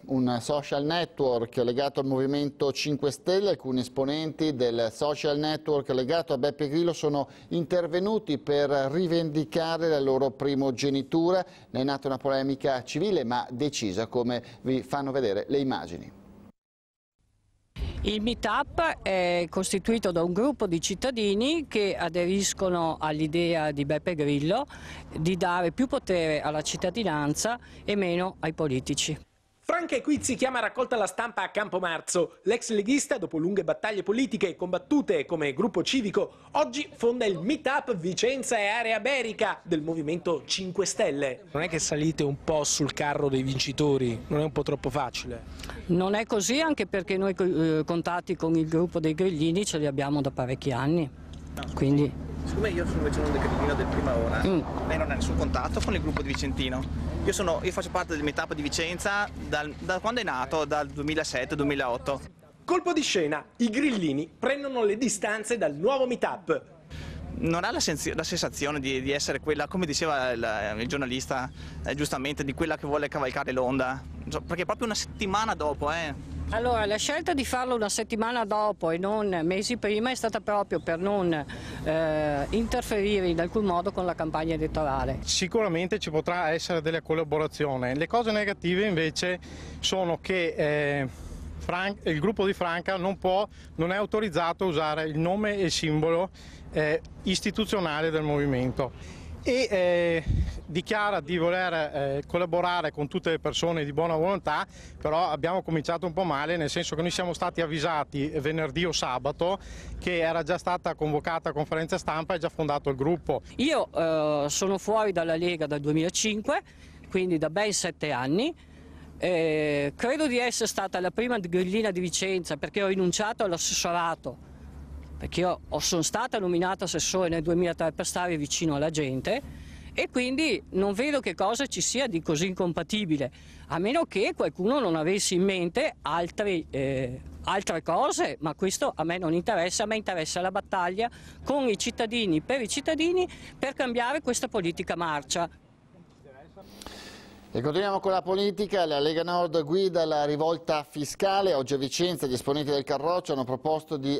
Un social network legato al Movimento 5 Stelle. Alcuni esponenti del social network legato a Beppe Grillo sono intervenuti per rivendicare la loro primogenitura. Ne è nata una polemica civile ma decisa, come vi fanno vedere le immagini. Il Meetup è costituito da un gruppo di cittadini che aderiscono all'idea di Beppe Grillo di dare più potere alla cittadinanza e meno ai politici. Franca Equizzi chiama a raccolta la stampa a Campomarzo. L'ex leghista, dopo lunghe battaglie politiche combattute come gruppo civico, oggi fonda il Meetup Vicenza e Area Berica del Movimento 5 Stelle. Non è che salite un po' sul carro dei vincitori? Non è un po' troppo facile? Non è così, anche perché noi contatti con il gruppo dei grillini ce li abbiamo da parecchi anni. Quindi... Siccome io sono invece uno dei grillino del prima ora, lei non ha nessun contatto con il gruppo di Vicentino. Io faccio parte del Meetup di Vicenza da quando è nato, dal 2007-2008. Colpo di scena, i grillini prendono le distanze dal nuovo Meetup. Non ha la sensazione di essere quella, come diceva il giornalista, giustamente, di quella che vuole cavalcare l'onda, perché proprio una settimana dopo, Allora, la scelta di farlo una settimana dopo e non mesi prima è stata proprio per non interferire in alcun modo con la campagna elettorale. Sicuramente ci potrà essere della collaborazione. Le cose negative invece sono che il gruppo di Franca non è autorizzato a usare il nome e il simbolo istituzionale del movimento e dichiara di voler collaborare con tutte le persone di buona volontà, però abbiamo cominciato un po' male, nel senso che noi siamo stati avvisati venerdì o sabato che era già stata convocata conferenza stampa e già fondato il gruppo. Io sono fuori dalla Lega dal 2005, quindi da ben 7 anni. Credo di essere stata la prima grillina di Vicenza perché ho rinunciato all'assessorato, perché io sono stata nominata assessore nel 2003 per stare vicino alla gente e quindi non vedo che cosa ci sia di così incompatibile, a meno che qualcuno non avesse in mente altre cose, ma questo a me non interessa, a me interessa la battaglia con i cittadini per cambiare questa politica marcia. E continuiamo con la politica. La Lega Nord guida la rivolta fiscale. Oggi a Vicenza gli esponenti del Carroccio hanno proposto di